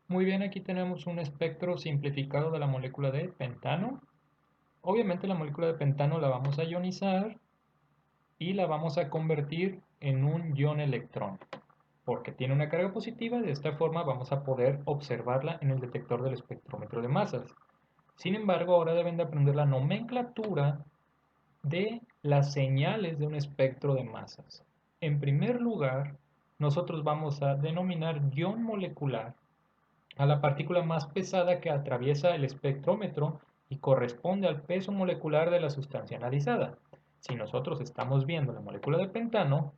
Muy bien, aquí tenemos un espectro simplificado de la molécula de pentano. Obviamente la molécula de pentano la vamos a ionizar y la vamos a convertir en un ion electrón, porque tiene una carga positiva y de esta forma vamos a poder observarla en el detector del espectrómetro de masas. Sin embargo, ahora deben de aprender la nomenclatura de las señales de un espectro de masas. En primer lugar, nosotros vamos a denominar ion molecular a la partícula más pesada que atraviesa el espectrómetro y corresponde al peso molecular de la sustancia analizada. Si nosotros estamos viendo la molécula de pentano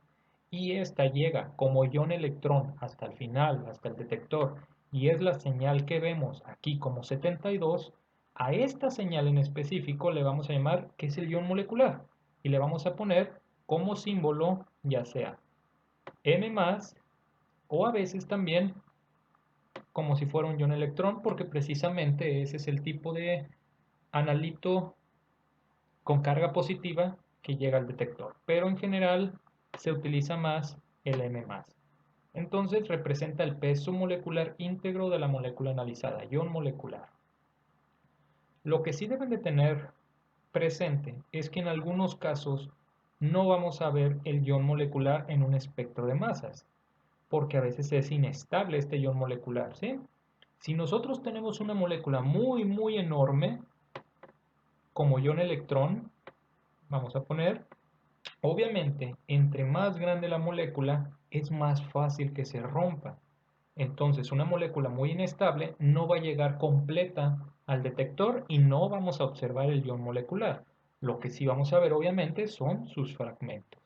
y esta llega como ion electrón hasta el final, hasta el detector, y es la señal que vemos aquí como 72, a esta señal en específico le vamos a llamar que es el ion molecular y le vamos a poner como símbolo ya sea M+, o a veces también como si fuera un ion electrón, porque precisamente ese es el tipo de analito con carga positiva que llega al detector. Pero en general se utiliza más el M+. Entonces representa el peso molecular íntegro de la molécula analizada, ion molecular. Lo que sí deben de tener presente es que en algunos casos no vamos a ver el ion molecular en un espectro de masas, porque a veces es inestable este ion molecular, ¿sí? Si nosotros tenemos una molécula muy, muy enorme, como ion electrón, vamos a poner, obviamente, entre más grande la molécula, es más fácil que se rompa. Entonces, una molécula muy inestable no va a llegar completa al detector y no vamos a observar el ion molecular. Lo que sí vamos a ver, obviamente, son sus fragmentos.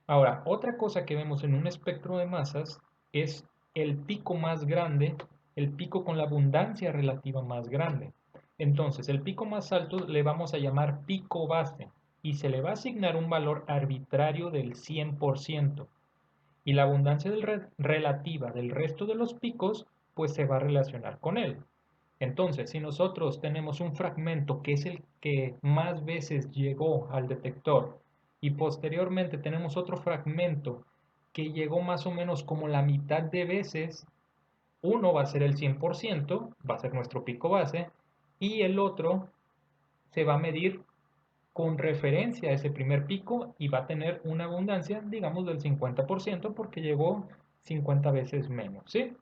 Ahora, otra cosa que vemos en un espectro de masas es el pico más grande, el pico con la abundancia relativa más grande. Entonces, el pico más alto le vamos a llamar pico base y se le va a asignar un valor arbitrario del 100%. Y la abundancia relativa del resto de los picos, pues se va a relacionar con él. Entonces, si nosotros tenemos un fragmento que es el que más veces llegó al detector y posteriormente tenemos otro fragmento que llegó más o menos como la mitad de veces, uno va a ser el 100%, va a ser nuestro pico base, y el otro se va a medir con referencia a ese primer pico y va a tener una abundancia, digamos, del 50% porque llegó 50 veces menos, ¿sí?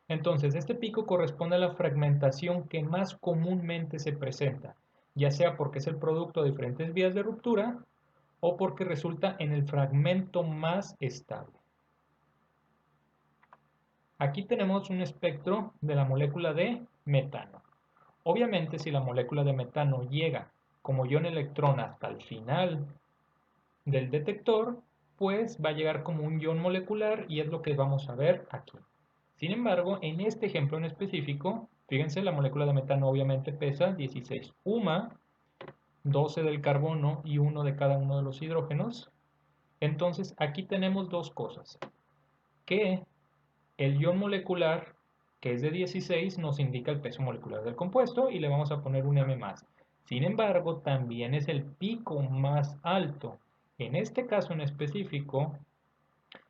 Entonces, este pico corresponde a la fragmentación que más comúnmente se presenta, ya sea porque es el producto de diferentes vías de ruptura o porque resulta en el fragmento más estable. Aquí tenemos un espectro de la molécula de metano. Obviamente, si la molécula de metano llega como ion electrón hasta el final del detector, pues va a llegar como un ion molecular y es lo que vamos a ver aquí. Sin embargo, en este ejemplo en específico, fíjense, la molécula de metano obviamente pesa 16 UMA, 12 del carbono y 1 de cada uno de los hidrógenos. Entonces, aquí tenemos dos cosas. Que el ion molecular, que es de 16, nos indica el peso molecular del compuesto y le vamos a poner un M+. Sin embargo, también es el pico más alto. En este caso en específico,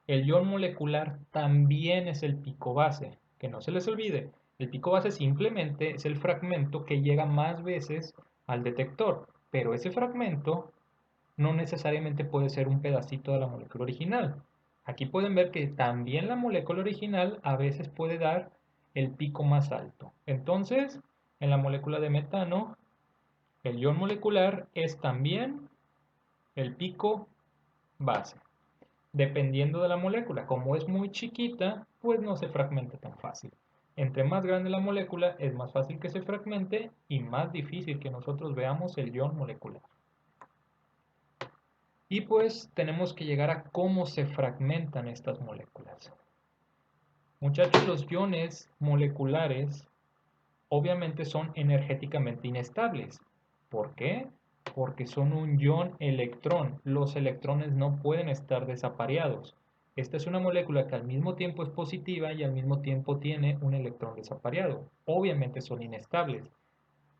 el ion molecular también es el pico base. Que no se les olvide, el pico base simplemente es el fragmento que llega más veces al detector, pero ese fragmento no necesariamente puede ser un pedacito de la molécula original. Aquí pueden ver que también la molécula original a veces puede dar el pico más alto. Entonces, en la molécula de metano, el ion molecular es también el pico base, dependiendo de la molécula. Como es muy chiquita, pues no se fragmenta tan fácil. Entre más grande la molécula, es más fácil que se fragmente y más difícil que nosotros veamos el ion molecular. Y pues tenemos que llegar a cómo se fragmentan estas moléculas. Muchachos, los iones moleculares obviamente son energéticamente inestables. ¿Por qué? Porque son un ion electrón. Los electrones no pueden estar desapareados. Esta es una molécula que al mismo tiempo es positiva y al mismo tiempo tiene un electrón desapareado. Obviamente son inestables.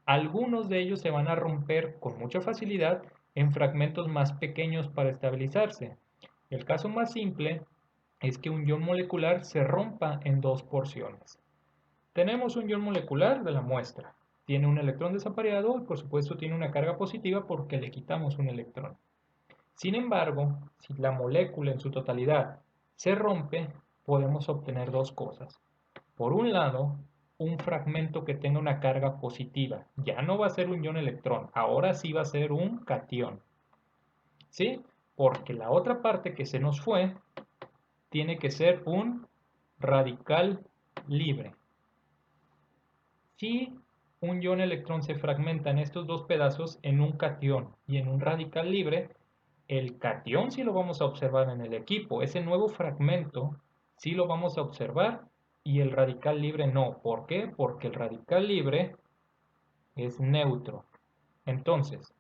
Algunos de ellos se van a romper con mucha facilidad en fragmentos más pequeños para estabilizarse. El caso más simple es que un ion molecular se rompa en dos porciones. Tenemos un ion molecular de la muestra. Tiene un electrón desapareado y por supuesto tiene una carga positiva porque le quitamos un electrón. Sin embargo, si la molécula en su totalidad se rompe, podemos obtener dos cosas. Por un lado, un fragmento que tenga una carga positiva. Ya no va a ser un ion electrón, ahora sí va a ser un catión. ¿Sí? Porque la otra parte que se nos fue tiene que ser un radical libre. Si un ion electrón se fragmenta en estos dos pedazos en un catión y en un radical libre, el catión sí lo vamos a observar en el equipo, ese nuevo fragmento sí lo vamos a observar y el radical libre no. ¿Por qué? Porque el radical libre es neutro. Entonces,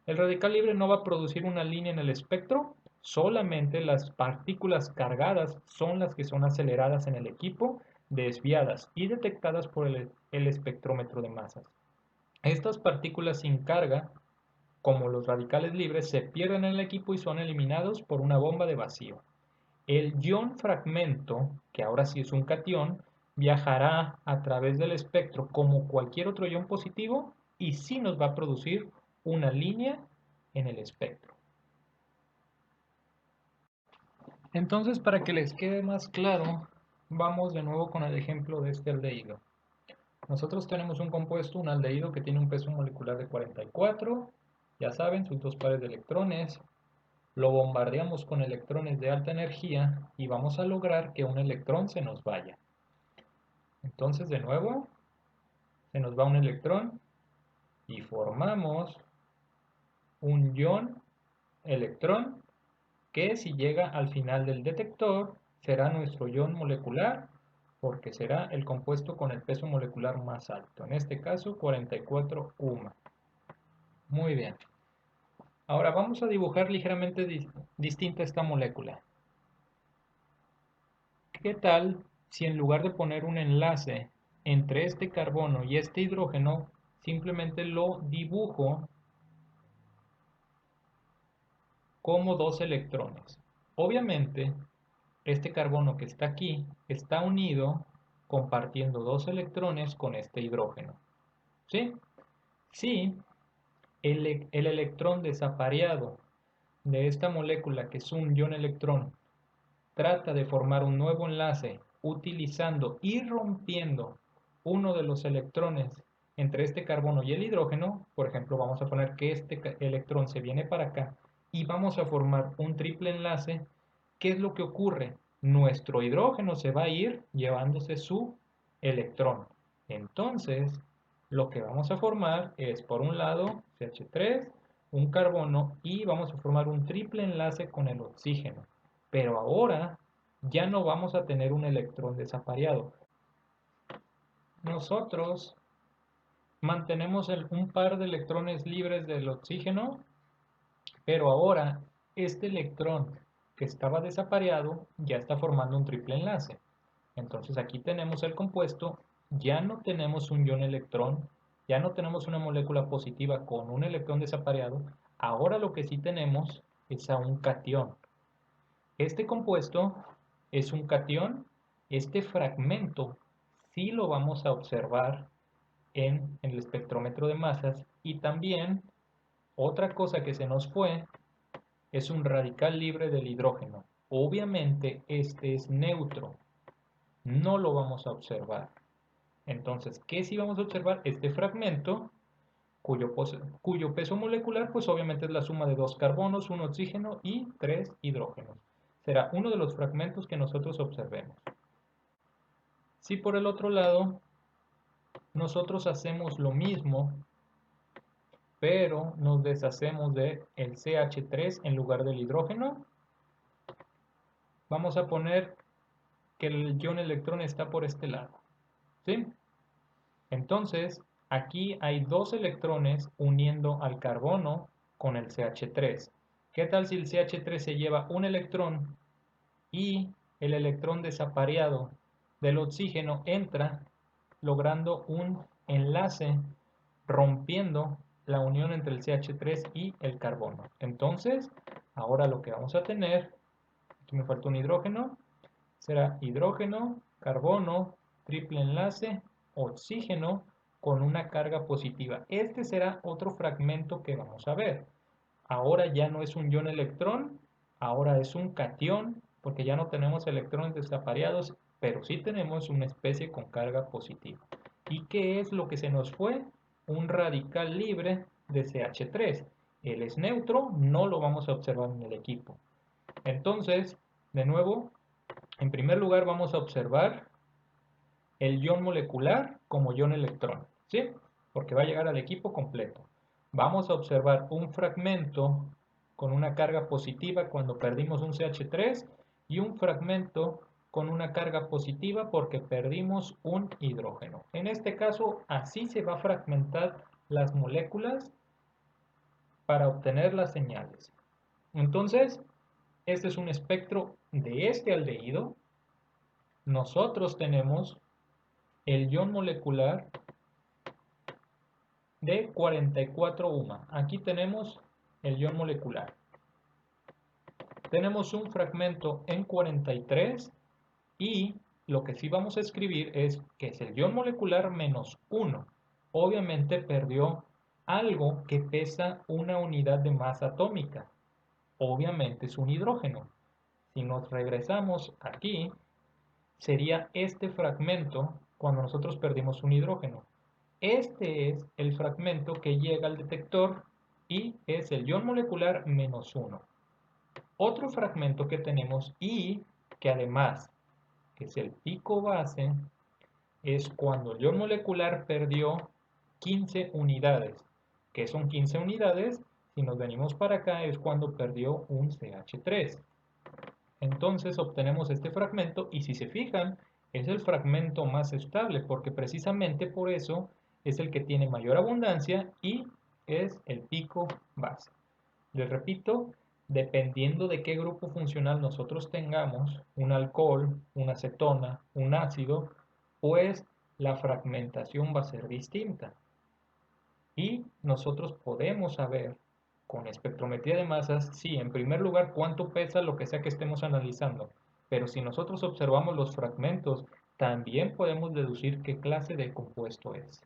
el radical libre no va a producir una línea en el espectro, solamente las partículas cargadas son las que son aceleradas en el equipo, desviadas y detectadas por el espectrómetro de masas. Estas partículas sin carga, como los radicales libres, se pierden en el equipo y son eliminados por una bomba de vacío. El ion fragmento, que ahora sí es un catión, viajará a través del espectro como cualquier otro ion positivo y sí nos va a producir una línea en el espectro. Entonces, para que les quede más claro, vamos de nuevo con el ejemplo de este aldehído. Nosotros tenemos un compuesto, un aldehído que tiene un peso molecular de 44, ya saben, sus dos pares de electrones. Lo bombardeamos con electrones de alta energía y vamos a lograr que un electrón se nos vaya. Entonces, de nuevo, se nos va un electrón y formamos un ion electrón que si llega al final del detector será nuestro ion molecular porque será el compuesto con el peso molecular más alto, en este caso 44 UMA. Muy bien. Ahora vamos a dibujar ligeramente distinta esta molécula. ¿Qué tal si en lugar de poner un enlace entre este carbono y este hidrógeno, simplemente lo dibujo como dos electrones? Obviamente, este carbono que está aquí está unido compartiendo dos electrones con este hidrógeno. ¿Sí? Sí, el electrón desapareado de esta molécula, que es un ion electrón, trata de formar un nuevo enlace utilizando y rompiendo uno de los electrones entre este carbono y el hidrógeno. Por ejemplo, vamos a poner que este electrón se viene para acá y vamos a formar un triple enlace. ¿Qué es lo que ocurre? Nuestro hidrógeno se va a ir llevándose su electrón. Entonces, lo que vamos a formar es, por un lado, CH3, un carbono, y vamos a formar un triple enlace con el oxígeno. Pero ahora ya no vamos a tener un electrón desapareado. Nosotros mantenemos un par de electrones libres del oxígeno, pero ahora este electrón que estaba desapareado ya está formando un triple enlace. Entonces aquí tenemos el compuesto, ya no tenemos un ion electrón, ya no tenemos una molécula positiva con un electrón desapareado, ahora lo que sí tenemos es a un catión. Este compuesto es un catión, este fragmento sí lo vamos a observar en el espectrómetro de masas y también otra cosa que se nos fue es un radical libre del hidrógeno. Obviamente este es neutro, no lo vamos a observar. Entonces, ¿qué sí vamos a observar? Este fragmento cuyo peso molecular pues obviamente es la suma de dos carbonos, un oxígeno y tres hidrógenos. Será uno de los fragmentos que nosotros observemos. Si por el otro lado nosotros hacemos lo mismo, pero nos deshacemos del CH3 en lugar del hidrógeno, vamos a poner que el ion electrón está por este lado. ¿Sí? Entonces, aquí hay dos electrones uniendo al carbono con el CH3. ¿Qué tal si el CH3 se lleva un electrón y el electrón desapareado del oxígeno entra logrando un enlace rompiendo la unión entre el CH3 y el carbono? Entonces, ahora lo que vamos a tener, aquí me falta un hidrógeno, será hidrógeno, carbono, triple enlace, oxígeno con una carga positiva. Este será otro fragmento que vamos a ver. Ahora ya no es un ion electrón, ahora es un catión, porque ya no tenemos electrones desapareados, pero sí tenemos una especie con carga positiva. ¿Y qué es lo que se nos fue? Un radical libre de CH3. Él es neutro, no lo vamos a observar en el equipo. Entonces, de nuevo, en primer lugar vamos a observar el ion molecular como ion electrón, ¿sí? Porque va a llegar al equipo completo. Vamos a observar un fragmento con una carga positiva cuando perdimos un CH3 y un fragmento con una carga positiva porque perdimos un hidrógeno. En este caso, así se va a fragmentar las moléculas para obtener las señales. Entonces, este es un espectro de este aldehído. Nosotros tenemos el ion molecular de 44 UMA. Aquí tenemos el ion molecular. Tenemos un fragmento en 43 y lo que sí vamos a escribir es que es el ion molecular menos 1. Obviamente perdió algo que pesa una unidad de masa atómica. Obviamente es un hidrógeno. Si nos regresamos aquí, sería este fragmento cuando nosotros perdimos un hidrógeno. Este es el fragmento que llega al detector y es el ion molecular menos 1. Otro fragmento que tenemos y que además es el pico base es cuando el ion molecular perdió 15 unidades. ¿Qué son 15 unidades? Si nos venimos para acá es cuando perdió un CH3. Entonces obtenemos este fragmento y si se fijan es el fragmento más estable porque precisamente por eso es el que tiene mayor abundancia y es el pico base. Les repito, dependiendo de qué grupo funcional nosotros tengamos, un alcohol, una acetona, un ácido, pues la fragmentación va a ser distinta. Y nosotros podemos saber con espectrometría de masas, sí, en primer lugar, cuánto pesa lo que sea que estemos analizando. Pero si nosotros observamos los fragmentos, también podemos deducir qué clase de compuesto es.